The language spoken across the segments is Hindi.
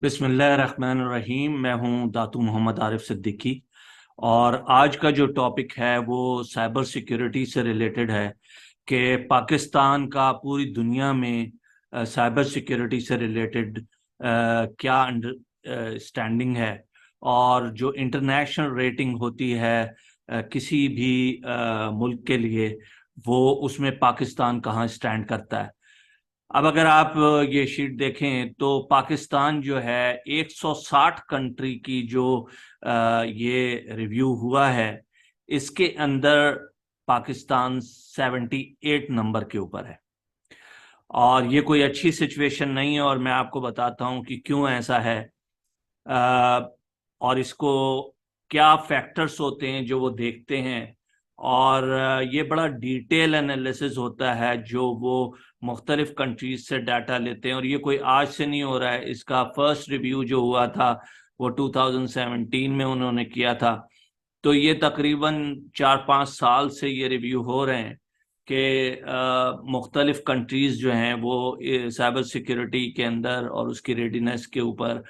बिस्मिल्लाहिर्रहमानिर्रहीम। मैं हूं दातू मोहम्मद आरिफ सिद्दीकी और आज का जो टॉपिक है वो साइबर सिक्योरिटी से रिलेटेड है कि पाकिस्तान का पूरी दुनिया में साइबर सिक्योरिटी से रिलेटेड क्या स्टैंडिंग है और जो इंटरनेशनल रेटिंग होती है किसी भी मुल्क के लिए, वो उसमें पाकिस्तान कहाँ स्टैंड करता है। अब अगर आप ये शीट देखें तो पाकिस्तान जो है 160 कंट्री की जो ये रिव्यू हुआ है, इसके अंदर पाकिस्तान 78 नंबर के ऊपर है। और ये कोई अच्छी सिचुएशन नहीं है और मैं आपको बताता हूं कि क्यों ऐसा है। अ, और इसको क्या फैक्टर्स होते हैं जो वो देखते हैं। और ये बड़ा डिटेल एनालिसिस होता है जो वो मुख्तलिफ कंट्रीज से डाटा लेते हैं। और ये कोई आज से नहीं हो रहा है, इसका फर्स्ट रिव्यू जो हुआ था वो 2017 में उन्होंने किया था। तो ये तकरीबन 4-5 साल से ये रिव्यू हो रहे हैं कि मुख्तलिफ कंट्रीज जो हैं वो साइबर सिक्योरिटी के अंदर और उसकी रेडीनेस के ऊपर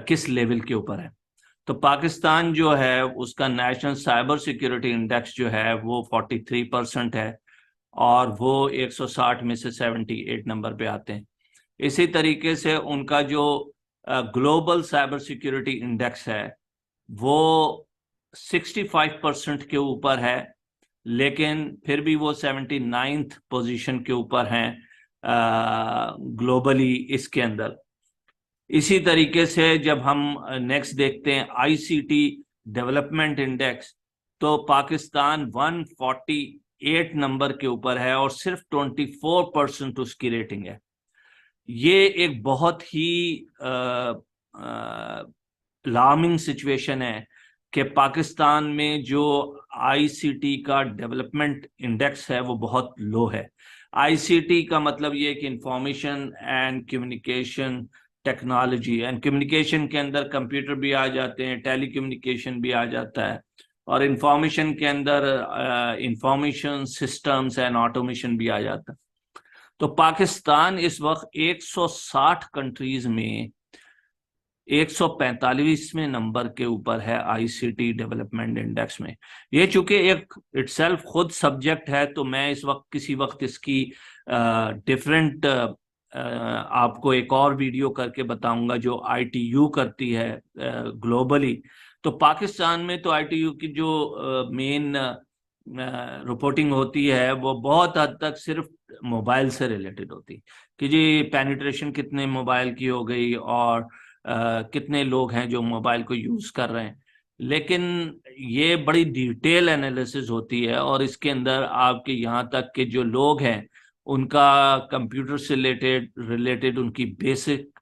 किस लेवल के ऊपर है। तो पाकिस्तान जो है उसका नेशनल साइबर सिक्योरिटी इंडेक्स जो है वो 43% है और वो 160 में से 78 नंबर पे आते हैं। इसी तरीके से उनका जो ग्लोबल साइबर सिक्योरिटी इंडेक्स है वो 65% के ऊपर है, लेकिन फिर भी वो 79th पोजीशन के ऊपर हैं ग्लोबली इसके अंदर। इसी तरीके से जब हम नेक्स्ट देखते हैं आईसीटी डेवलपमेंट इंडेक्स, तो पाकिस्तान 148 नंबर के ऊपर है और सिर्फ 24% उसकी रेटिंग है। ये एक बहुत ही अलार्मिंग सिचुएशन है कि पाकिस्तान में जो आईसीटी का डेवलपमेंट इंडेक्स है वो बहुत लो है। आईसीटी का मतलब ये कि information and communication technology, and communication के अंदर कंप्यूटर भी आ जाते हैं, टेली कम्युनिकेशन भी आ जाता है, और इंफॉर्मेशन के अंदर इंफॉर्मेशन सिस्टम्स एंड ऑटोमेशन भी आ जाता है। तो पाकिस्तान इस वक्त 160 कंट्रीज में 145वें नंबर के ऊपर है आईसीटी डेवलपमेंट इंडेक्स में। ये चूंकि एक इटसेल्फ खुद सब्जेक्ट है, तो मैं इस वक्त किसी वक्त इसकी डिफरेंट आपको एक और वीडियो करके बताऊंगा जो आईटीयू करती है ग्लोबली। तो पाकिस्तान में तो आईटीयू की जो मेन रिपोर्टिंग होती है वो बहुत हद तक सिर्फ मोबाइल से रिलेटेड होती है कि जी पेनिट्रेशन कितने मोबाइल की हो गई और कितने लोग हैं जो मोबाइल को यूज कर रहे हैं। लेकिन ये बड़ी डिटेल एनालिसिस होती है और इसके अंदर आपके यहाँ तक के जो लोग हैं उनका कंप्यूटर से रिलेटेड उनकी बेसिक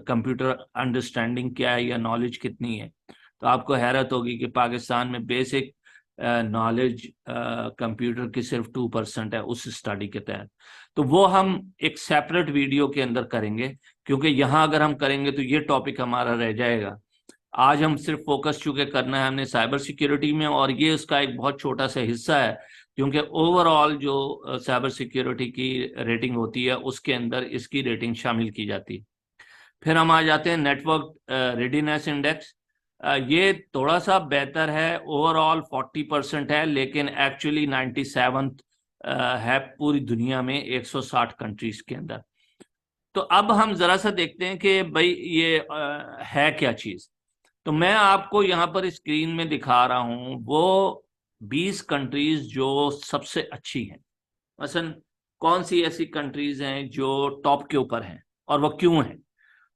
कंप्यूटर अंडरस्टैंडिंग क्या है या नॉलेज कितनी है। तो आपको हैरत होगी कि पाकिस्तान में बेसिक नॉलेज कंप्यूटर की सिर्फ 2% है उस स्टडी के तहत। तो वो हम एक सेपरेट वीडियो के अंदर करेंगे, क्योंकि यहाँ अगर हम करेंगे तो ये टॉपिक हमारा रह जाएगा। आज हम सिर्फ फोकस चूंकि करना है हमने साइबर सिक्योरिटी में, और ये उसका एक बहुत छोटा सा हिस्सा है, क्योंकि ओवरऑल जो साइबर सिक्योरिटी की रेटिंग होती है उसके अंदर इसकी रेटिंग शामिल की जाती है। फिर हम आ जाते हैं नेटवर्क रेडीनेस इंडेक्स। ये थोड़ा सा बेहतर है, ओवरऑल 40% है, लेकिन एक्चुअली 97th है पूरी दुनिया में 160 कंट्रीज के अंदर। तो अब हम जरा सा देखते हैं कि भाई ये है क्या चीज। तो मैं आपको यहाँ पर स्क्रीन में दिखा रहा हूँ वो 20 कंट्रीज जो सबसे अच्छी हैं। मसलन कौन सी ऐसी कंट्रीज हैं जो टॉप के ऊपर हैं और वो क्यों हैं।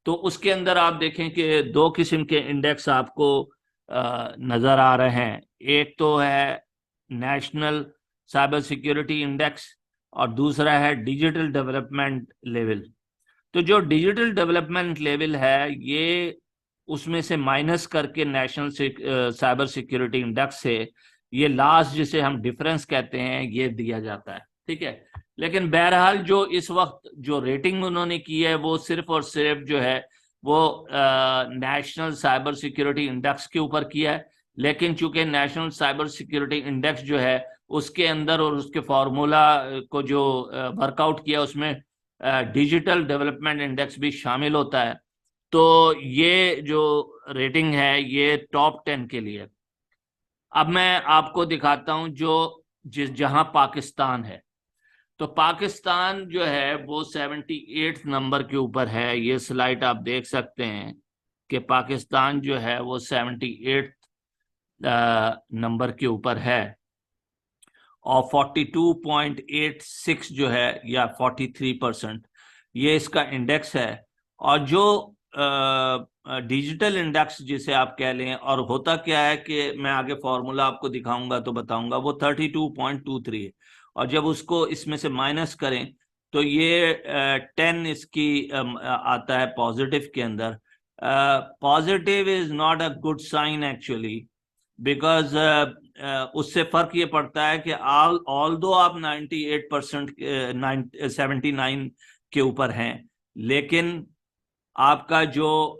तो उसके अंदर आप देखें कि दो किस्म के इंडेक्स आपको नजर आ रहे हैं। एक तो है नेशनल साइबर सिक्योरिटी इंडेक्स और दूसरा है डिजिटल डेवलपमेंट लेवल। तो जो डिजिटल डेवलपमेंट लेवल है ये उसमें से माइनस करके नेशनल साइबर सिक्योरिटी इंडेक्स से ये लास्ट जिसे हम डिफरेंस कहते हैं ये दिया जाता है, ठीक है। लेकिन बहरहाल जो इस वक्त जो रेटिंग उन्होंने की है वो सिर्फ और सिर्फ जो है वो नेशनल साइबर सिक्योरिटी इंडेक्स के ऊपर किया है। लेकिन चूंकि नेशनल साइबर सिक्योरिटी इंडेक्स जो है उसके अंदर और उसके फॉर्मूला को जो वर्कआउट किया उसमें डिजिटल डेवलपमेंट इंडेक्स भी शामिल होता है। तो ये जो रेटिंग है ये टॉप 10 के लिए। अब मैं आपको दिखाता हूं जो जहां पाकिस्तान है। तो पाकिस्तान जो है वो 78 नंबर के ऊपर है। ये स्लाइड आप देख सकते हैं कि पाकिस्तान जो है वो 78 नंबर के ऊपर है, और 42.86 जो है या 43% ये इसका इंडेक्स है। और जो डिजिटल इंडेक्स जिसे आप कह लें, और होता क्या है कि मैं आगे फॉर्मूला आपको दिखाऊंगा तो बताऊंगा, वो 32.23 है। और जब उसको इसमें से माइनस करें तो ये 10 इसकी आता है पॉजिटिव के अंदर। Positive is not a good sign actually, because उससे फर्क ये पड़ता है कि ऑल दो आप 98% 79 के ऊपर हैं, लेकिन आपका जो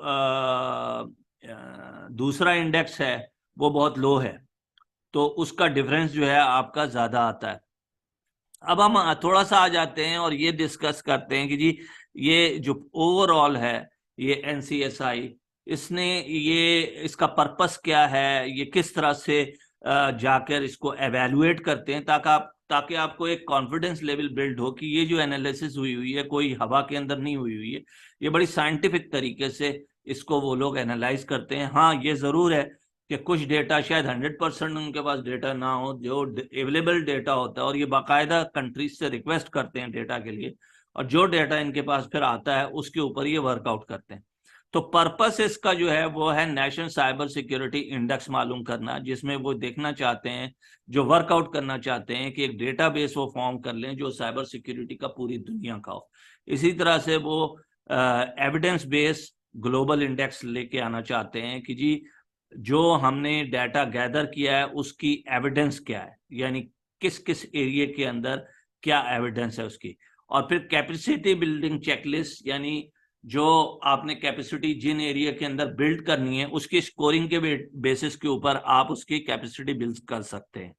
दूसरा इंडेक्स है वो बहुत लो है, तो उसका डिफरेंस जो है आपका ज्यादा आता है। अब हम थोड़ा सा आ जाते हैं और ये डिस्कस करते हैं कि जी ये जो ओवरऑल है ये एनसीएसआई, इसने ये इसका पर्पस क्या है, ये किस तरह से जाकर इसको एवेलुएट करते हैं, ताकि आपको एक कॉन्फिडेंस लेवल बिल्ड हो कि ये जो एनालिसिस हुई हुई है कोई हवा के अंदर नहीं हुई हुई है, ये बड़ी साइंटिफिक तरीके से इसको वो लोग एनालाइज करते हैं। हाँ, ये जरूर है कि कुछ डेटा शायद 100% उनके पास डेटा ना हो, जो अवेलेबल डेटा होता है, और ये बाकायदा कंट्रीज से रिक्वेस्ट करते हैं डेटा के लिए, और जो डेटा इनके पास फिर आता है उसके ऊपर ये वर्कआउट करते हैं। तो पर्पस इसका जो है वो है नेशनल साइबर सिक्योरिटी इंडेक्स मालूम करना, जिसमें वो देखना चाहते हैं, जो वर्कआउट करना चाहते हैं कि एक डेटाबेस वो फॉर्म कर लें जो साइबर सिक्योरिटी का पूरी दुनिया का हो। इसी तरह से वो एविडेंस बेस ग्लोबल इंडेक्स लेके आना चाहते हैं कि जी जो हमने डाटा गैदर किया है उसकी एविडेंस क्या है, यानी किस किस एरिया के अंदर क्या एविडेंस है उसकी। और फिर कैपेसिटी बिल्डिंग चेकलिस्ट, यानी जो आपने कैपेसिटी जिन एरिया के अंदर बिल्ड करनी है उसकी स्कोरिंग के बेसिस के ऊपर आप उसकी कैपेसिटी बिल्ड कर सकते हैं।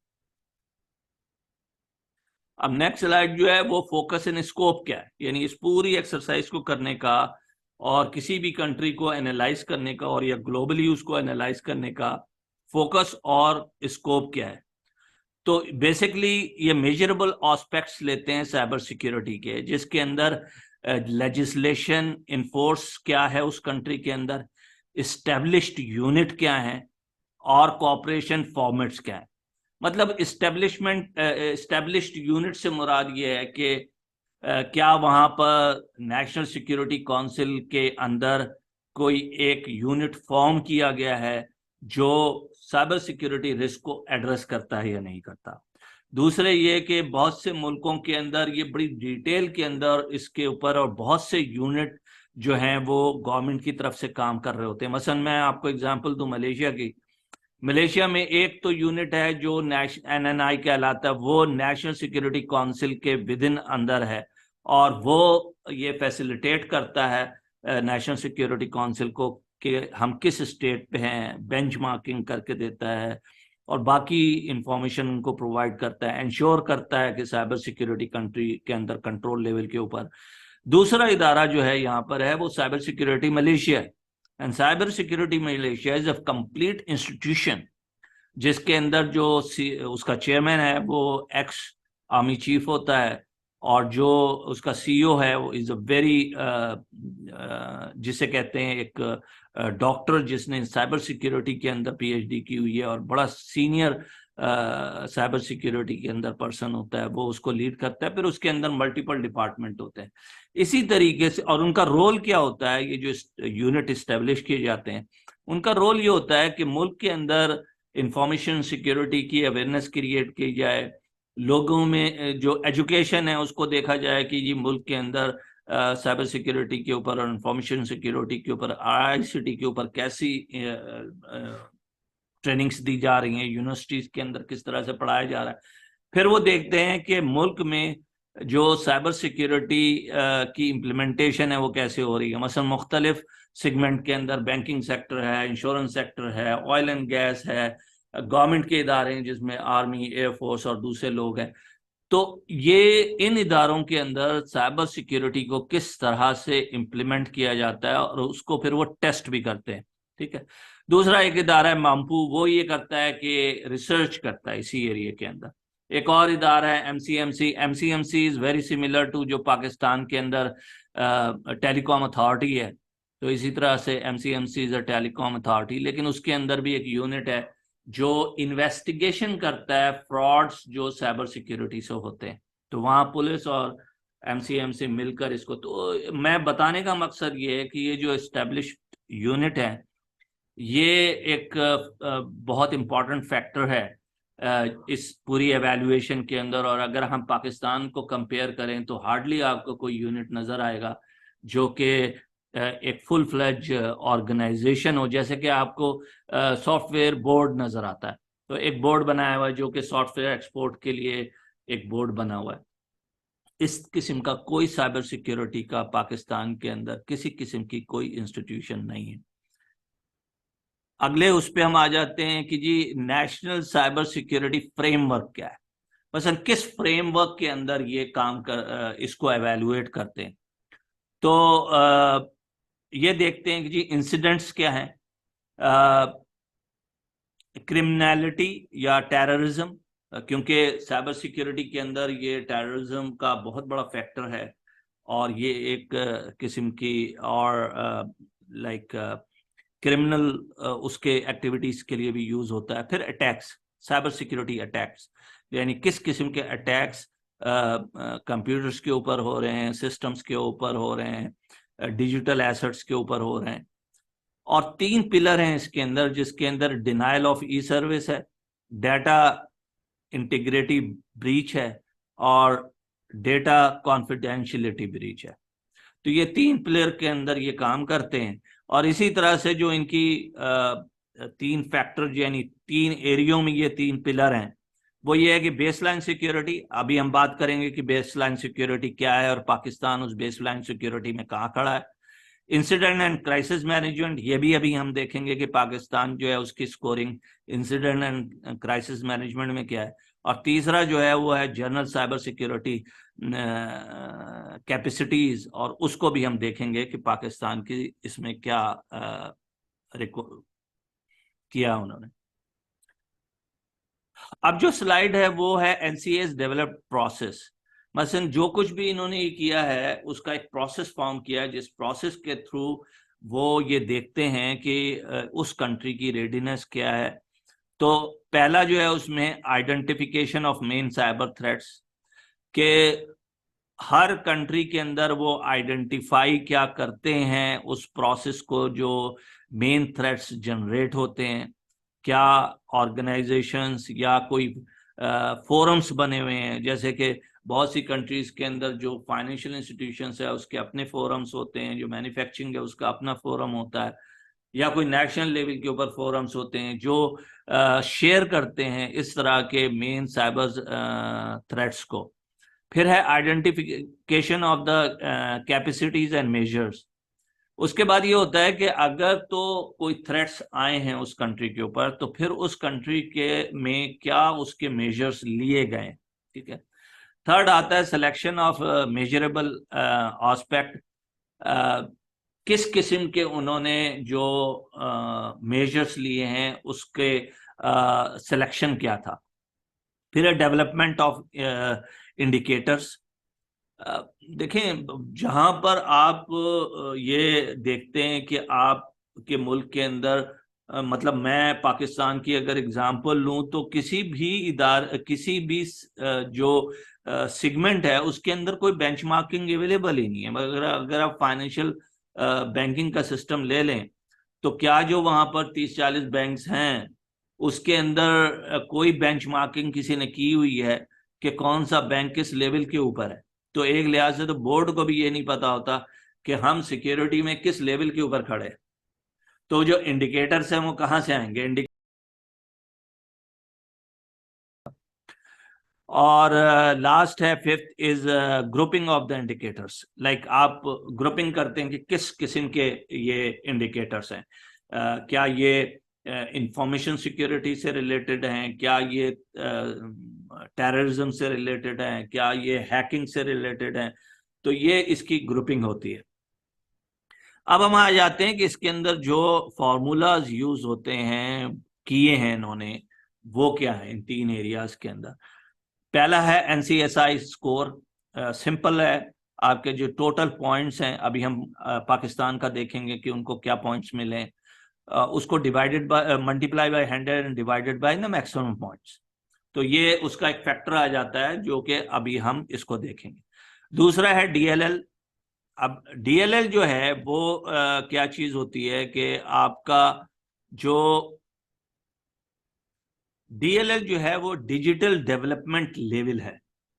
अब नेक्स्ट स्लाइड जो है वो फोकस इन स्कोप क्या है, यानी इस पूरी एक्सरसाइज को करने का और किसी भी कंट्री को एनालाइज करने का और या ग्लोबली उसको एनालाइज करने का फोकस और स्कोप क्या है। तो बेसिकली ये मेजरेबल एस्पेक्ट्स लेते हैं साइबर सिक्योरिटी के, जिसके अंदर लेजिस्लेशन इन्फोर्स क्या है उस कंट्री के अंदर, इस्टेब्लिश्ड यूनिट क्या है, और कॉपरेशन फॉर्मेट्स क्या है। मतलब इस्टेब्लिश्ड यूनिट से मुराद ये है कि क्या वहां पर नेशनल सिक्योरिटी काउंसिल के अंदर कोई एक यूनिट फॉर्म किया गया है जो साइबर सिक्योरिटी रिस्क को एड्रेस करता है या नहीं करता। दूसरे ये कि बहुत से मुल्कों के अंदर ये बड़ी डिटेल के अंदर इसके ऊपर, और बहुत से यूनिट जो हैं वो गवर्नमेंट की तरफ से काम कर रहे होते हैं। मसलन मैं आपको एग्जांपल दूं मलेशिया की। मलेशिया में एक तो यूनिट है जो एनएनआई कहलाता है, वो नेशनल सिक्योरिटी काउंसिल के विद इन अंदर है, और वो ये फैसिलिटेट करता है नेशनल सिक्योरिटी काउंसिल को कि हम किस स्टेट पे हैं, बेंचमार्किंग करके देता है, और बाकी इंफॉर्मेशन उनको प्रोवाइड करता है, इंश्योर करता है कि साइबर सिक्योरिटी कंट्री के अंदर कंट्रोल लेवल के ऊपर। दूसरा इदारा जो है यहाँ पर है वो साइबर सिक्योरिटी मलेशिया है। And cyber security Malaysia is a complete institution, जिसके अंदर जो उसका चेयरमैन है वो एक्स आर्मी चीफ होता है, और जो उसका सीईओ है वो इज अ वेरी जिसे कहते हैं एक डॉक्टर जिसने साइबर सिक्योरिटी के अंदर पीएचडी की हुई है, और बड़ा सीनियर साइबर सिक्योरिटी के अंदर पर्सन होता है, वो उसको लीड करता है। फिर उसके अंदर मल्टीपल डिपार्टमेंट होते हैं इसी तरीके से। और उनका रोल क्या होता है, ये जो यूनिट इस्टेब्लिश किए जाते हैं उनका रोल ये होता है कि मुल्क के अंदर इंफॉर्मेशन सिक्योरिटी की अवेयरनेस क्रिएट की जाए, लोगों में जो एजुकेशन है उसको देखा जाए कि जी मुल्क के अंदर साइबर सिक्योरिटी के ऊपर और इंफॉर्मेशन सिक्योरिटी के ऊपर, आईसीटी के ऊपर कैसी ट्रेनिंग्स दी जा रही हैं, यूनिवर्सिटीज के अंदर किस तरह से पढ़ाया जा रहा है। फिर वो देखते हैं कि मुल्क में जो साइबर सिक्योरिटी की इम्प्लीमेंटेशन है वो कैसे हो रही है। मसलन मुख्तलिफ सेगमेंट के अंदर बैंकिंग सेक्टर है, इंश्योरेंस सेक्टर है, ऑयल एंड गैस है, गवर्नमेंट के इदारे हैं जिसमें आर्मी, एयरफोर्स और दूसरे लोग हैं। तो ये इन इदारों के अंदर साइबर सिक्योरिटी को किस तरह से इम्प्लीमेंट किया जाता है और उसको फिर वो टेस्ट भी करते हैं, ठीक है। दूसरा एक इदारा है मामपू, वो ये करता है कि रिसर्च करता है इसी एरिया के अंदर। एक और इदारा है MCMC. MCMC is very similar to जो पाकिस्तान के अंदर टेलीकॉम अथॉरिटी है, तो इसी तरह से MCMC is a telecom authority, लेकिन उसके अंदर भी एक यूनिट है जो इन्वेस्टिगेशन करता है फ्रॉड्स जो साइबर सिक्योरिटी से होते हैं। तो वहाँ पुलिस और एमसीएमसी मिलकर इसको, तो मैं बताने का मकसद ये है कि ये जो एस्टेब्लिश्ड यूनिट है ये एक बहुत इम्पॉर्टेंट फैक्टर है इस पूरी एवेल्युएशन के अंदर। और अगर हम पाकिस्तान को कंपेयर करें तो हार्डली आपको कोई यूनिट नज़र आएगा जो कि एक फुल फ्लेज ऑर्गेनाइजेशन हो। जैसे कि आपको सॉफ्टवेयर बोर्ड नज़र आता है, तो एक बोर्ड बनाया हुआ है जो कि सॉफ्टवेयर एक्सपोर्ट के लिए एक बोर्ड बना हुआ है। इस किस्म का कोई साइबर सिक्योरिटी का पाकिस्तान के अंदर किसी किस्म की कोई इंस्टीट्यूशन नहीं है। अगले उस पे हम आ जाते हैं कि जी नेशनल साइबर सिक्योरिटी फ्रेमवर्क क्या है, मसलन किस फ्रेमवर्क के अंदर ये काम कर इसको एवेलुएट करते हैं। तो ये देखते हैं कि जी इंसिडेंट्स क्या हैं, क्रिमिनलिटी या टेररिज्म, क्योंकि साइबर सिक्योरिटी के अंदर ये टेररिज्म का बहुत बड़ा फैक्टर है और ये एक किस्म की और लाइक क्रिमिनल उसके एक्टिविटीज के लिए भी यूज होता है। फिर अटैक्स, साइबर सिक्योरिटी अटैक्स, यानी किस किस्म के अटैक्स कंप्यूटर्स के ऊपर हो रहे हैं, सिस्टम्स के ऊपर हो रहे हैं, डिजिटल एसेट्स के ऊपर हो रहे हैं। और 3 पिलर हैं इसके अंदर, जिसके अंदर डिनायल ऑफ ई सर्विस है, डाटा इंटीग्रिटी ब्रीच है और डेटा कॉन्फिडेंशियलिटी ब्रीच है। तो ये 3 पिलर के अंदर ये काम करते हैं। और इसी तरह से जो इनकी 3 फैक्टर यानी 3 एरियो में ये 3 पिलर हैं, वो ये है कि बेसलाइन सिक्योरिटी, अभी हम बात करेंगे कि बेसलाइन सिक्योरिटी क्या है और पाकिस्तान उस बेसलाइन सिक्योरिटी में कहाँ खड़ा है। इंसिडेंट एंड क्राइसिस मैनेजमेंट, ये भी अभी हम देखेंगे कि पाकिस्तान जो है उसकी scoring incident and crisis management में क्या है। और तीसरा जो है वो है जनरल साइबर सिक्योरिटी कैपेसिटीज, और उसको भी हम देखेंगे कि पाकिस्तान की इसमें क्या किया उन्होंने। अब जो स्लाइड है वो है एनसीएस डेवलप्ड प्रोसेस। मसलन जो कुछ भी इन्होंने ये किया है उसका एक प्रोसेस फॉर्म किया है, जिस प्रोसेस के थ्रू वो ये देखते हैं कि उस कंट्री की रेडीनेस क्या है। तो पहला जो है उसमें identification of main cyber threats, के हर कंट्री के अंदर वो आइडेंटिफाई क्या करते हैं उस प्रोसेस को जो मेन थ्रेट्स जनरेट होते हैं। क्या ऑर्गेनाइजेशंस या कोई फोरम्स बने हुए हैं, जैसे कि बहुत सी कंट्रीज के अंदर जो फाइनेंशियल इंस्टीट्यूशंस है उसके अपने फोरम्स होते हैं, जो मैन्युफैक्चरिंग है उसका अपना फोरम होता है, या कोई नेशनल लेवल के ऊपर फोरम्स होते हैं जो शेयर करते हैं इस तरह के मेन साइबर थ्रेट्स को। फिर है identification of the capacities and measures. उसके बाद ये होता है कि अगर तो कोई थ्रेट्स आए हैं उस कंट्री के ऊपर तो फिर उस कंट्री के में क्या उसके मेजर्स लिए गए, ठीक है। थर्ड आता है सिलेक्शन ऑफ मेजरेबल एस्पेक्ट, किस किस्म के उन्होंने जो मेजर्स लिए हैं उसके सिलेक्शन क्या था। फिर है डेवलपमेंट ऑफ इंडिकेटर्स। देखें, जहां पर आप ये देखते हैं कि आपके मुल्क के अंदर मतलब मैं पाकिस्तान की अगर एग्जांपल लूं तो किसी भी जो सेगमेंट है उसके अंदर कोई बेंचमार्किंग अवेलेबल ही नहीं है। अगर आप फाइनेंशियल बैंकिंग का सिस्टम ले लें तो क्या जो वहां पर 30-40 बैंक्स हैं उसके अंदर कोई बेंचमार्किंग किसी ने की हुई है कि कौन सा बैंक किस लेवल के ऊपर है। तो एक लिहाज से तो बोर्ड को भी ये नहीं पता होता कि हम सिक्योरिटी में किस लेवल के ऊपर खड़े हैं। तो जो इंडिकेटर्स हैं वो कहाँ से आएंगे। और लास्ट है fifth is grouping of the indicators. Like आप ग्रुपिंग करते हैं कि किस किस्म के ये इंडिकेटर्स हैं, क्या ये इंफॉर्मेशन सिक्योरिटी से रिलेटेड हैं, क्या ये टेररिज्म से रिलेटेड हैं, क्या ये हैकिंग से रिलेटेड हैं। तो ये इसकी ग्रुपिंग होती है। अब हम आ जाते हैं कि इसके अंदर जो फॉर्मूलाज यूज होते हैं, किए हैं इन्होंने, वो क्या है इन 3 एरियाज के अंदर। पहला है NCSI स्कोर। सिंपल है, आपके जो टोटल पॉइंट्स हैं, अभी हम पाकिस्तान का देखेंगे कि उनको क्या पॉइंट्स मिले हैं, उसको divided by, multiply by 100 and divided by the maximum points. तो ये उसका एक फैक्टर आ जाता है, जो कि अभी हम इसको देखेंगे। दूसरा है DLL। अब DLL जो है वो क्या चीज होती है कि आपका जो DLL जो है वो डिजिटल डेवलपमेंट लेवल है,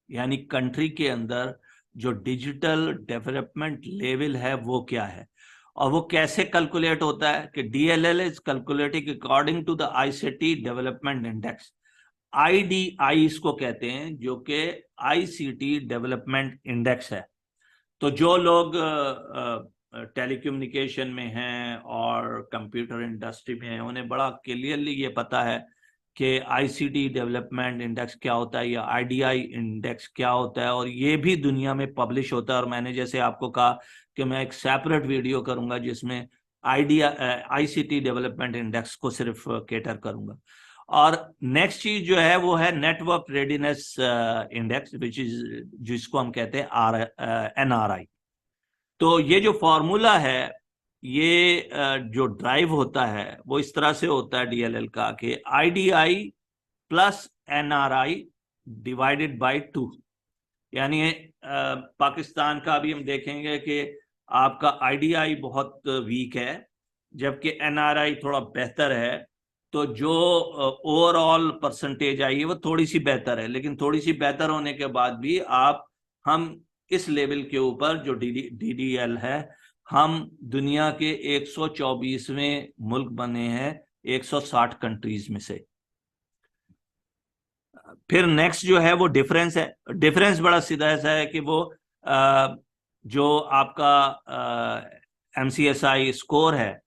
यानी कंट्री के अंदर जो डिजिटल डेवलपमेंट लेवल है वो क्या है, और वो कैसे कैलकुलेट होता है कि DLL is calculated according to the ICT development index. IDI इसको कहते हैं, जो कि ICT डेवलपमेंट इंडेक्स है। तो जो लोग टेलीकम्युनिकेशन में हैं और कंप्यूटर इंडस्ट्री में हैं, उन्हें बड़ा क्लियरली ये पता है कि ICT डेवलपमेंट इंडेक्स क्या होता है या IDI इंडेक्स क्या होता है, और ये भी दुनिया में पब्लिश होता है। और मैंने जैसे आपको कहा कि मैं एक सेपरेट वीडियो करूंगा जिसमें ICT डेवलपमेंट इंडेक्स को सिर्फ केटर करूंगा। और नेक्स्ट चीज जो है वो है network readiness index, which is, जिसको हम कहते हैं NRI। तो ये जो फॉर्मूला है, ये जो ड्राइव होता है वो इस तरह से होता है DLL का कि IDI plus NRI divided by 2। यानी पाकिस्तान का अभी हम देखेंगे कि आपका IDI बहुत वीक है, जबकि NRI थोड़ा बेहतर है। तो जो ओवरऑल परसेंटेज आई है वो थोड़ी सी बेहतर है, लेकिन थोड़ी सी बेहतर होने के बाद भी हम इस लेवल के ऊपर जो DDL है, हम दुनिया के 124वें मुल्क बने हैं 160 कंट्रीज में से। फिर नेक्स्ट जो है वो डिफरेंस है। डिफरेंस बड़ा सीधा ऐसा है कि वो जो आपका MCSI स्कोर है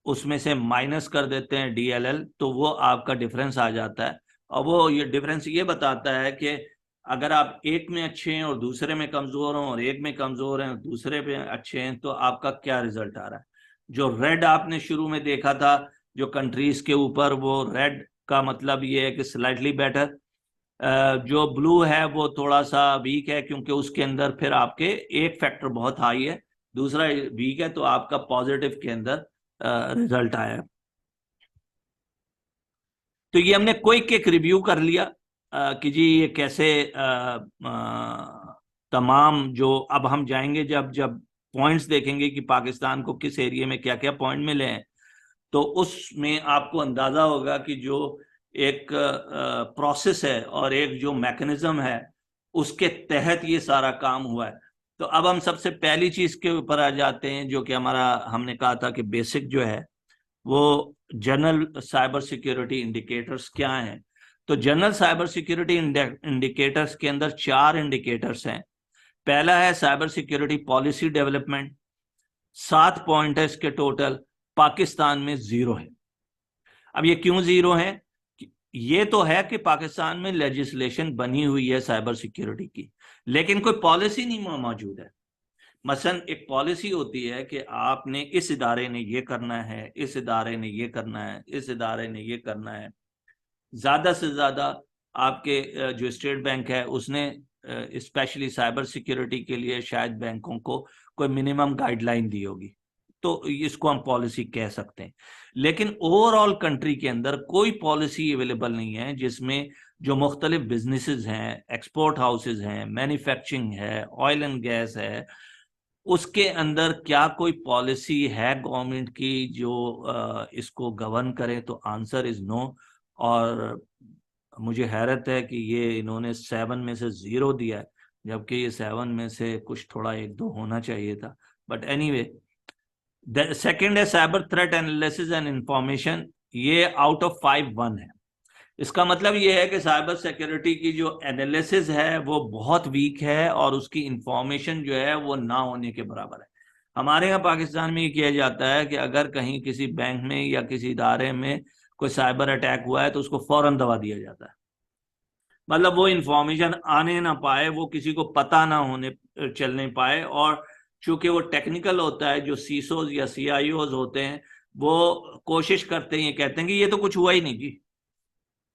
उसमें से माइनस कर देते हैं DLL, तो वो आपका डिफरेंस आ जाता है। और वो ये डिफरेंस ये बताता है कि अगर आप एक में अच्छे हैं और दूसरे में कमजोर हैं, और एक में कमजोर हैं और दूसरे में अच्छे हैं, तो आपका क्या रिजल्ट आ रहा है। जो रेड आपने शुरू में देखा था जो कंट्रीज के ऊपर, वो रेड का मतलब ये है कि स्लाइटली बेटर। जो ब्लू है वो थोड़ा सा वीक है, क्योंकि उसके अंदर फिर आपके एक फैक्टर बहुत हाई है, दूसरा वीक है, तो आपका पॉजिटिव के अंदर रिजल्ट आया। तो ये हमने क्विक एक रिव्यू कर लिया कि जी ये कैसे तमाम जो, अब हम जाएंगे जब जब पॉइंट्स देखेंगे कि पाकिस्तान को किस एरिया में क्या क्या पॉइंट मिले हैं, तो उसमें आपको अंदाजा होगा कि जो एक प्रोसेस है और एक जो मैकेनिज्म है उसके तहत ये सारा काम हुआ है। तो अब हम सबसे पहली चीज के ऊपर आ जाते हैं, जो कि हमारा, हमने कहा था कि बेसिक जो है वो जनरल साइबर सिक्योरिटी इंडिकेटर्स क्या हैं। तो जनरल साइबर सिक्योरिटी इंडिकेटर्स के अंदर 4 इंडिकेटर्स हैं। पहला है cyber security policy development, 7 point है इसके टोटल, पाकिस्तान में 0 है। अब ये क्यों 0 है? ये तो है कि पाकिस्तान में लेजिस्लेशन बनी हुई है साइबर सिक्योरिटी की, लेकिन कोई पॉलिसी नहीं मौजूद है। मसलन एक पॉलिसी होती है कि आपने, इस इदारे ने ये करना है, इस इदारे ने ये करना है, इस इदारे ने ये करना है। ज्यादा से ज्यादा आपके जो स्टेट बैंक है उसने स्पेशली साइबर सिक्योरिटी के लिए शायद बैंकों को कोई मिनिमम गाइडलाइन दी होगी, तो इसको हम पॉलिसी कह सकते हैं। लेकिन ओवरऑल कंट्री के अंदर कोई पॉलिसी अवेलेबल नहीं है जिसमें जो मुख्तलिफ बिजनेसेस हैं, एक्सपोर्ट हाउसेज हैं, मैन्युफैक्चरिंग है, ऑयल एंड गैस है, उसके अंदर क्या कोई पॉलिसी है गवर्नमेंट की जो इसको गवर्न करे। तो आंसर इज नो। और मुझे हैरत है कि ये इन्होंने 7 में से 0 दिया है, जबकि ये 7 में से कुछ थोड़ा 1-2 होना चाहिए था। बट एनीवे, सेकंड है cyber threat analysis and information, ये आउट ऑफ 5 1 है। इसका मतलब ये है कि साइबर सिक्योरिटी की जो एनालिसिस है वो बहुत वीक है और उसकी इंफॉर्मेशन जो है वो ना होने के बराबर है। हमारे यहाँ पाकिस्तान में ये किया जाता है कि अगर कहीं किसी बैंक में या किसी इदारे में कोई साइबर अटैक हुआ है तो उसको फौरन दबा दिया जाता है। मतलब वो इंफॉर्मेशन आने ना पाए, वो किसी को पता ना होने चलने पाए। और चूंकि वो टेक्निकल होता है, जो सीसोज या सीआईओज होते हैं वो कोशिश करते हैं, ये कहते हैं कि ये तो कुछ हुआ ही नहीं जी,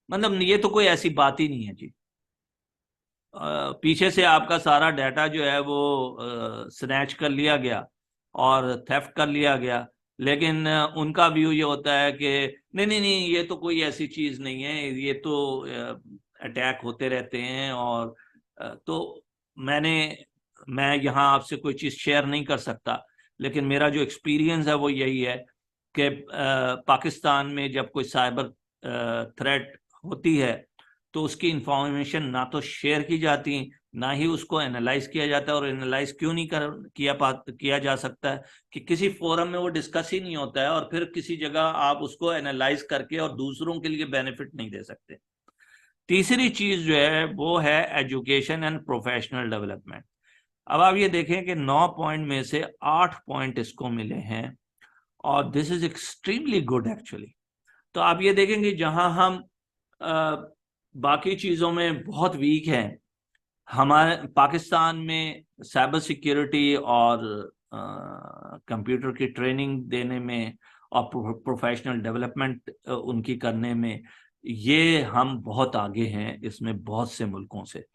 मतलब ये तो कोई ऐसी बात ही नहीं है जी। पीछे से आपका सारा डाटा जो है वो स्नैच कर लिया गया और थेफ्ट कर लिया गया। लेकिन उनका व्यू ये होता है कि नहीं नहीं नहीं, ये तो कोई ऐसी चीज नहीं है, ये तो अटैक होते रहते हैं। और तो मैंने मैं यहाँ आपसे कोई चीज शेयर नहीं कर सकता, लेकिन मेरा जो एक्सपीरियंस है वो यही है कि पाकिस्तान में जब कोई साइबर थ्रेट होती है तो उसकी इंफॉर्मेशन ना तो शेयर की जाती, ना ही उसको एनालाइज किया जाता है। और एनालाइज क्यों नहीं किया जा सकता है कि किसी फोरम में वो डिस्कस ही नहीं होता है, और फिर किसी जगह आप उसको एनालाइज करके और दूसरों के लिए बेनिफिट नहीं दे सकते। तीसरी चीज जो है वो है एजुकेशन एंड प्रोफेशनल डेवलपमेंट। अब आप ये देखें कि 9 पॉइंट में से 8 पॉइंट इसको मिले हैं, और this is extremely good actually. तो आप ये देखेंगे जहां हम बाकी चीजों में बहुत वीक हैं, हमारे पाकिस्तान में साइबर सिक्योरिटी और कंप्यूटर की ट्रेनिंग देने में और प्रोफेशनल डेवलपमेंट उनकी करने में, ये हम बहुत आगे हैं इसमें बहुत से मुल्कों से।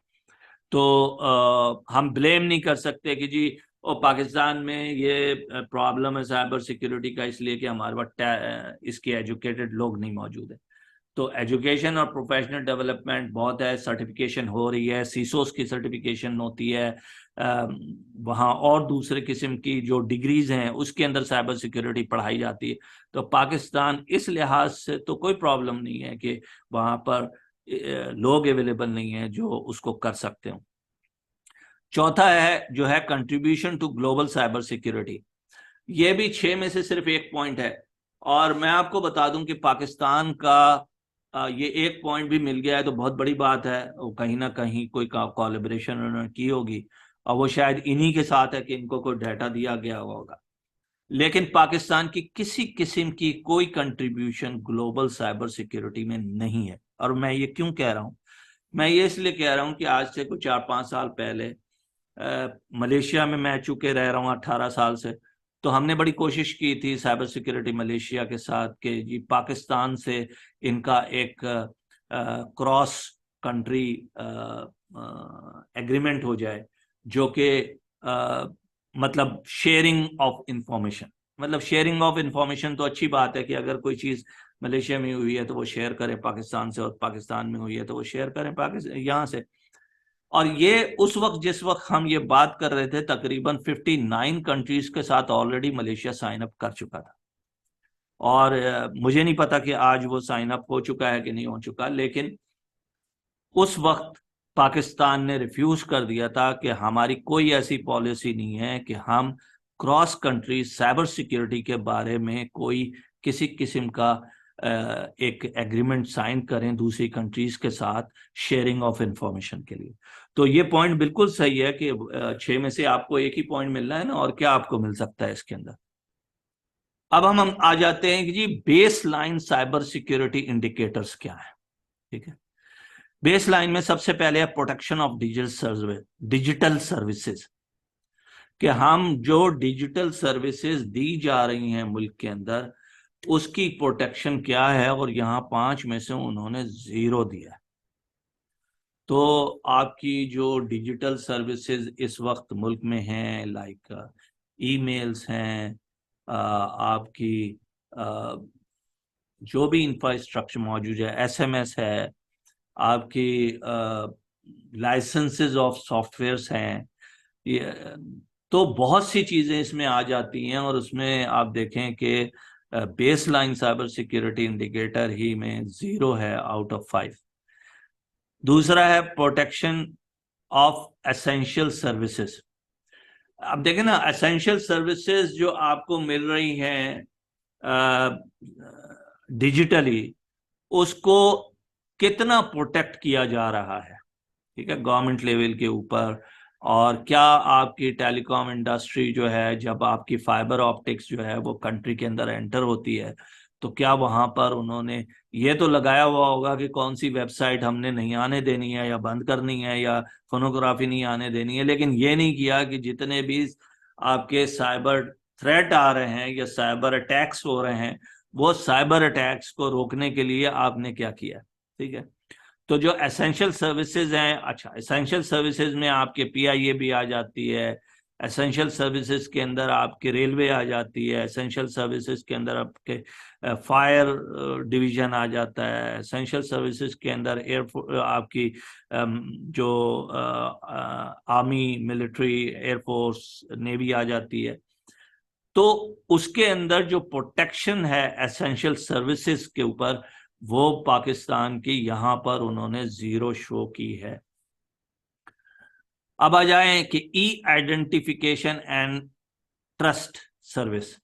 तो हम ब्लेम नहीं कर सकते कि जी ओ पाकिस्तान में ये प्रॉब्लम है साइबर सिक्योरिटी का इसलिए कि हमारे पास इसके एजुकेटेड लोग नहीं मौजूद है। तो एजुकेशन और प्रोफेशनल डेवलपमेंट बहुत है, सर्टिफिकेशन हो रही है, सीसोस की सर्टिफिकेशन होती है, वहाँ और दूसरे किस्म की जो डिग्रीज हैं उसके अंदर साइबर सिक्योरिटी पढ़ाई जाती है। तो पाकिस्तान इस लिहाज से तो कोई प्रॉब्लम नहीं है कि वहाँ पर लोग अवेलेबल नहीं है जो उसको कर सकते हो। चौथा है जो है contribution to global cyber security. ये भी 6 में से सिर्फ एक पॉइंट है। और मैं आपको बता दूं कि पाकिस्तान का ये एक पॉइंट भी मिल गया है तो बहुत बड़ी बात है। वो कहीं ना कहीं कोई कोलैबोरेशन उन्होंने की होगी, और वो शायद इन्हीं के साथ है कि इनको कोई डाटा दिया गया होगा। लेकिन पाकिस्तान की किसी किस्म की कोई कंट्रीब्यूशन ग्लोबल साइबर सिक्योरिटी में नहीं है। और मैं ये क्यों कह रहा हूँ? मैं ये इसलिए कह रहा हूँ कि आज से कुछ 4-5 साल पहले मलेशिया में मैं चूंकि रह रहा हूँ 18 साल से, तो हमने बड़ी कोशिश की थी साइबर सिक्योरिटी मलेशिया के साथ कि जी पाकिस्तान से इनका एक क्रॉस कंट्री एग्रीमेंट हो जाए, जो कि मतलब शेयरिंग ऑफ इंफॉर्मेशन। मतलब शेयरिंग ऑफ इंफॉर्मेशन तो अच्छी बात है कि अगर कोई चीज़ मलेशिया में हुई है तो वो शेयर करें पाकिस्तान से, और पाकिस्तान में हुई है तो वो शेयर करें पाकिस्तान यहाँ से। और ये उस वक्त जिस वक्त हम ये बात कर रहे थे तकरीबन 59 कंट्रीज के साथ ऑलरेडी मलेशिया साइन अप कर चुका था। और मुझे नहीं पता कि आज वो साइन अप हो चुका है कि नहीं हो चुका, लेकिन उस वक्त पाकिस्तान ने रिफ्यूज कर दिया था कि हमारी कोई ऐसी पॉलिसी नहीं है कि हम क्रॉस कंट्री साइबर सिक्योरिटी के बारे में कोई किसी किस्म का एक एग्रीमेंट साइन करें दूसरी कंट्रीज के साथ शेयरिंग ऑफ इंफॉर्मेशन के लिए। तो ये पॉइंट बिल्कुल सही है कि 6 में से आपको एक ही पॉइंट मिल रहा है ना, और क्या आपको मिल सकता है इसके अंदर। अब हम आ जाते हैं कि जी baseline cyber security indicators क्या है। ठीक है, बेस लाइन में सबसे पहले है प्रोटेक्शन ऑफ डिजिटल सर्विसेज, कि हम जो डिजिटल सर्विसेज दी जा रही हैं मुल्क के अंदर उसकी प्रोटेक्शन क्या है, और यहां 5 में से उन्होंने 0 दिया है। तो आपकी जो डिजिटल सर्विसेज इस वक्त मुल्क में हैं, लाइक ईमेल्स हैं, आपकी जो भी इंफ्रास्ट्रक्चर मौजूद है, एसएमएस है, आपकी लाइसेंसेस ऑफ सॉफ्टवेयर्स हैं, ये तो बहुत सी चीजें इसमें आ जाती हैं। और उसमें आप देखें कि baseline cyber security indicator ही में 0 है आउट ऑफ 5। दूसरा है प्रोटेक्शन ऑफ एसेंशियल सर्विसेज। अब देखें ना, एसेंशियल सर्विसेज जो आपको मिल रही हैं डिजिटली, उसको कितना प्रोटेक्ट किया जा रहा है। ठीक है, गवर्नमेंट लेवल के ऊपर और क्या आपकी टेलीकॉम इंडस्ट्री जो है, जब आपकी फाइबर ऑप्टिक्स जो है वो कंट्री के अंदर एंटर होती है, तो क्या वहां पर उन्होंने ये तो लगाया हुआ होगा कि कौन सी वेबसाइट हमने नहीं आने देनी है या बंद करनी है या फोनोग्राफी नहीं आने देनी है, लेकिन ये नहीं किया कि जितने भी आपके साइबर थ्रेट आ रहे हैं या साइबर अटैक्स हो रहे हैं, वो साइबर अटैक्स को रोकने के लिए आपने क्या किया। ठीक है, तो जो एसेंशियल सर्विसेज हैं, अच्छा एसेंशियल सर्विसेज में आपके पीआईए भी आ जाती है, एसेंशियल सर्विसेज के अंदर आपके रेलवे आ जाती है, एसेंशियल सर्विसेज के अंदर आपके फायर डिवीजन आ जाता है, एसेंशियल सर्विसेज के अंदर एयर आपकी जो आर्मी, मिलिट्री, एयरफोर्स, नेवी आ जाती है। तो उसके अंदर जो प्रोटेक्शन है एसेंशियल सर्विसेज के ऊपर, वो पाकिस्तान की यहां पर उन्होंने 0 शो की है। अब आ जाएं कि ई आइडेंटिफिकेशन एंड ट्रस्ट सर्विस,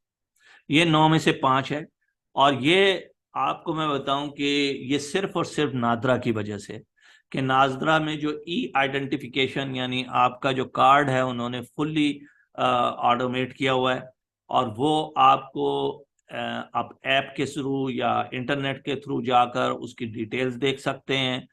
ये 9 में से 5 है। और ये आपको मैं बताऊं कि ये सिर्फ और सिर्फ नादरा की वजह से, कि नादरा में जो ई आइडेंटिफिकेशन यानी आपका जो कार्ड है उन्होंने फुल्ली ऑटोमेट किया हुआ है, और वो आपको आप ऐप के थ्रू या इंटरनेट के थ्रू जाकर उसकी डिटेल्स देख सकते हैं।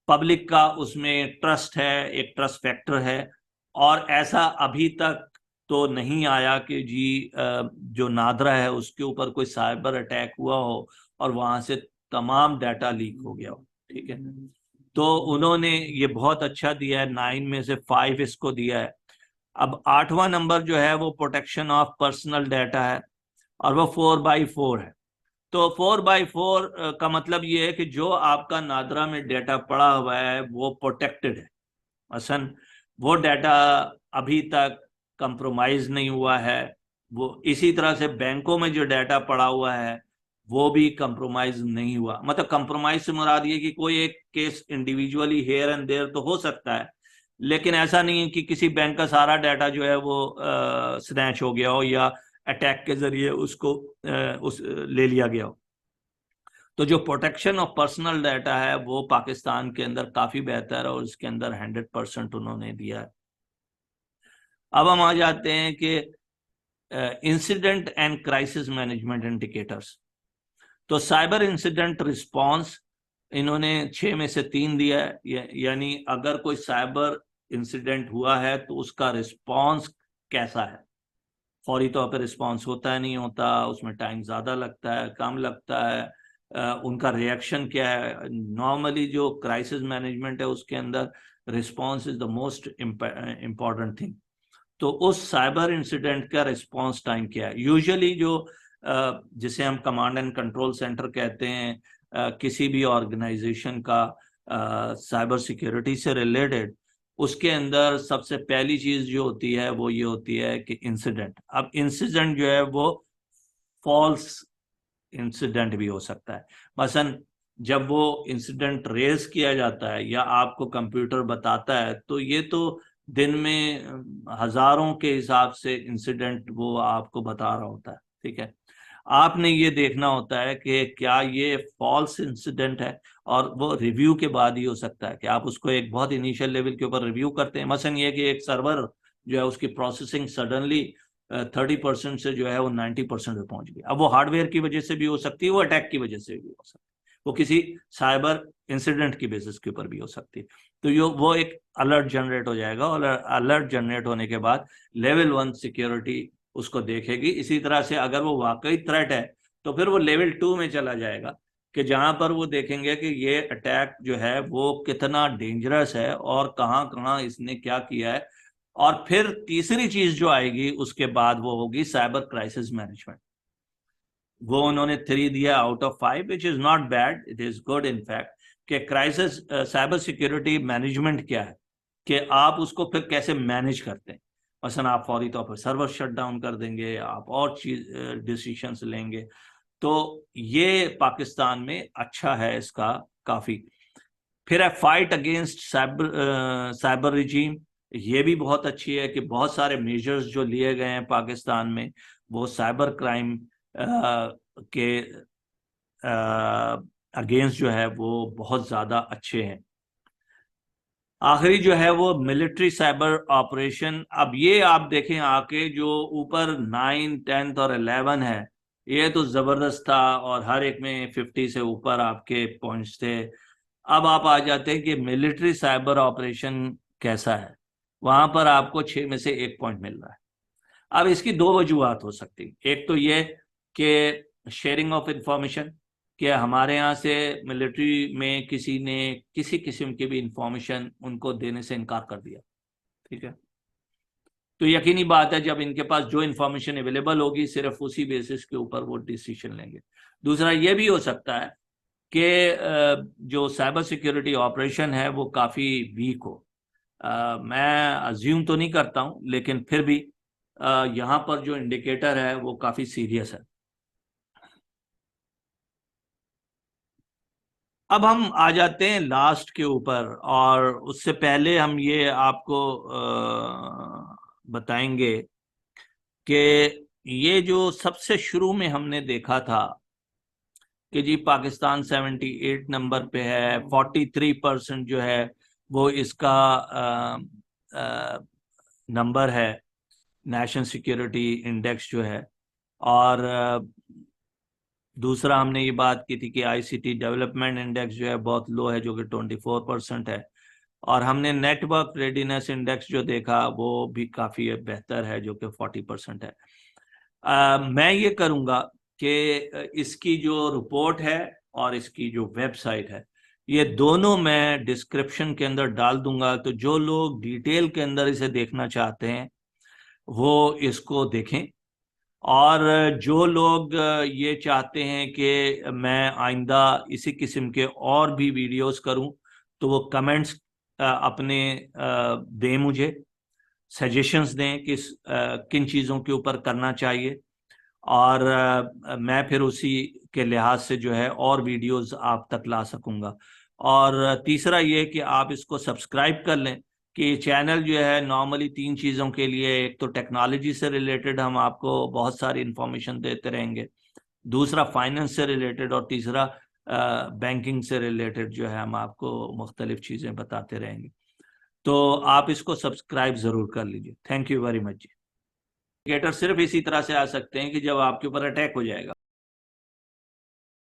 पब्लिक का उसमें ट्रस्ट है, एक ट्रस्ट फैक्टर है। और ऐसा अभी तक तो नहीं आया कि जी जो नादरा है उसके ऊपर कोई साइबर अटैक हुआ हो और वहां से तमाम डाटा लीक हो गया हो। ठीक है, तो उन्होंने ये बहुत अच्छा दिया है, 9 में से 5 इसको दिया है। अब 8वां नंबर जो है वो प्रोटेक्शन ऑफ पर्सनल डाटा है, और वो 4x4 है। तो 4x4 का मतलब ये है कि जो आपका नादरा में डाटा पड़ा हुआ है वो प्रोटेक्टेड है। मसलन वो डाटा अभी तक कंप्रोमाइज नहीं हुआ है। वो इसी तरह से बैंकों में जो डाटा पड़ा हुआ है वो भी कंप्रोमाइज नहीं हुआ। मतलब कंप्रोमाइज से मुराद ये कि कोई एक case individually here and there तो हो सकता है, लेकिन ऐसा नहीं है कि किसी बैंक का सारा डाटा जो है वो स्नैच हो गया हो या अटैक के जरिए उसको उस ले लिया गया हो। तो जो प्रोटेक्शन ऑफ पर्सनल डाटा है वो पाकिस्तान के अंदर काफी बेहतर है, और उसके अंदर 100% उन्होंने दिया है। अब हम आ जाते हैं कि incident and crisis management indicators. तो साइबर इंसिडेंट रिस्पांस इन्होंने 6 में से 3 दिया है, यानी अगर कोई साइबर इंसिडेंट हुआ है तो उसका रिस्पांस कैसा है। फौरी तौर पर रिस्पांस होता है, नहीं होता, उसमें टाइम ज़्यादा लगता है, कम लगता है, उनका रिएक्शन क्या है। नॉर्मली जो क्राइसिस मैनेजमेंट है उसके अंदर response is the most important thing. तो उस साइबर इंसिडेंट का रिस्पांस टाइम क्या है। यूजुअली जो जिसे हम कमांड एंड कंट्रोल सेंटर कहते हैं, किसी भी ऑर्गेनाइजेशन का साइबर सिक्योरिटी से रिलेटेड, उसके अंदर सबसे पहली चीज जो होती है वो ये होती है कि इंसिडेंट। अब इंसिडेंट जो है वो फॉल्स इंसिडेंट भी हो सकता है। मसलन जब वो इंसिडेंट रेज किया जाता है या आपको कंप्यूटर बताता है, तो ये तो दिन में हजारों के हिसाब से इंसिडेंट वो आपको बता रहा होता है। ठीक है, आपने ये देखना होता है कि क्या ये फॉल्स इंसिडेंट है, और वो रिव्यू के बाद ही हो सकता है कि आप उसको एक बहुत इनिशियल लेवल के ऊपर रिव्यू करते हैं। मसलन ये कि एक सर्वर जो है उसकी प्रोसेसिंग सडनली 30% से जो है वो 90% पे पहुंच गई। अब वो हार्डवेयर की वजह से भी हो सकती है, वो अटैक की वजह से भी हो सकती है, वो किसी साइबर इंसिडेंट की बेसिस के ऊपर भी हो सकती है। तो यो वो एक अलर्ट जनरेट हो जाएगा, और अलर्ट जनरेट होने के बाद लेवल 1 सिक्योरिटी उसको देखेगी। इसी तरह से अगर वो वाकई थ्रेट है तो फिर वो लेवल 2 में चला जाएगा, कि जहां पर वो देखेंगे कि ये अटैक जो है वो कितना डेंजरस है और कहाँ कहाँ इसने क्या किया है। और फिर तीसरी चीज जो आएगी उसके बाद वो होगी साइबर क्राइसिस मैनेजमेंट। वो उन्होंने 3 दिया out of 5, which is not bad, it is good in fact. कि क्राइसिस साइबर सिक्योरिटी मैनेजमेंट क्या है, कि आप उसको फिर कैसे मैनेज करते हैं। मसलन आप फौरी तौर पर सर्वर शट डाउन कर देंगे, आप और चीज डिसीशंस लेंगे। तो ये पाकिस्तान में अच्छा है इसका काफी। फिर है फाइट अगेंस्ट साइबर रिजीम। ये भी बहुत अच्छी है कि बहुत सारे मेजर्स जो लिए गए हैं पाकिस्तान में वो साइबर क्राइम के अगेंस्ट जो है वो बहुत ज्यादा अच्छे हैं। आखिरी जो है वो मिलिट्री साइबर ऑपरेशन। अब ये आप देखें आके जो ऊपर 9, 10 और 11 है, ये तो जबरदस्त था और हर एक में 50 से ऊपर आपके पॉइंट्स थे। अब आप आ जाते हैं कि मिलिट्री साइबर ऑपरेशन कैसा है। वहां पर आपको 6 में से 1 पॉइंट मिल रहा है। अब इसकी दो वजूहत हो सकती है। एक तो ये कि शेयरिंग ऑफ इंफॉर्मेशन, कि हमारे यहाँ से मिलिट्री में किसी ने किसी किस्म की भी इंफॉर्मेशन उनको देने से इनकार कर दिया, ठीक है, तो यकीनी बात है जब इनके पास जो इंफॉर्मेशन अवेलेबल होगी सिर्फ उसी बेसिस के ऊपर वो डिसीजन लेंगे। दूसरा ये भी हो सकता है कि जो साइबर सिक्योरिटी ऑपरेशन है वो काफ़ी वीक हो। मैं अज्यूम तो नहीं करता हूँ, लेकिन फिर भी यहाँ पर जो इंडिकेटर है वो काफ़ी सीरियस है। अब हम आ जाते हैं लास्ट के ऊपर, और उससे पहले हम ये आपको बताएंगे कि ये जो सबसे शुरू में हमने देखा था कि जी पाकिस्तान 78 नंबर पे है, 43% जो है वो इसका नंबर है नेशनल सिक्योरिटी इंडेक्स जो है। और दूसरा हमने ये बात की थी कि आईसीटी डेवलपमेंट इंडेक्स जो है बहुत लो है, जो कि 24% है। और हमने नेटवर्क रेडीनेस इंडेक्स जो देखा वो भी काफ़ी बेहतर है, जो कि 40% है। मैं ये करूँगा कि इसकी जो रिपोर्ट है और इसकी जो वेबसाइट है, ये दोनों मैं डिस्क्रिप्शन के अंदर डाल दूंगा, तो जो लोग डिटेल के अंदर इसे देखना चाहते हैं वो इसको देखें। और जो लोग ये चाहते हैं कि मैं आइंदा इसी किस्म के और भी वीडियोस करूं, तो वो कमेंट्स अपने दें, मुझे सजेशंस दें किस किन चीज़ों के ऊपर करना चाहिए, और मैं फिर उसी के लिहाज से जो है और वीडियोस आप तक ला सकूंगा। और तीसरा ये कि आप इसको सब्सक्राइब कर लें कि चैनल जो है नॉर्मली 3 चीज़ों के लिए, एक तो टेक्नोलॉजी से रिलेटेड हम आपको बहुत सारी इंफॉर्मेशन देते रहेंगे, दूसरा फाइनेंस से रिलेटेड, और तीसरा बैंकिंग से रिलेटेड जो है हम आपको मुख्तलिफ चीज़ें बताते रहेंगे। तो आप इसको सब्सक्राइब ज़रूर कर लीजिए। Thank you very much ji. Indicator सिर्फ इसी तरह से आ सकते हैं कि जब आपके ऊपर अटैक हो जाएगा।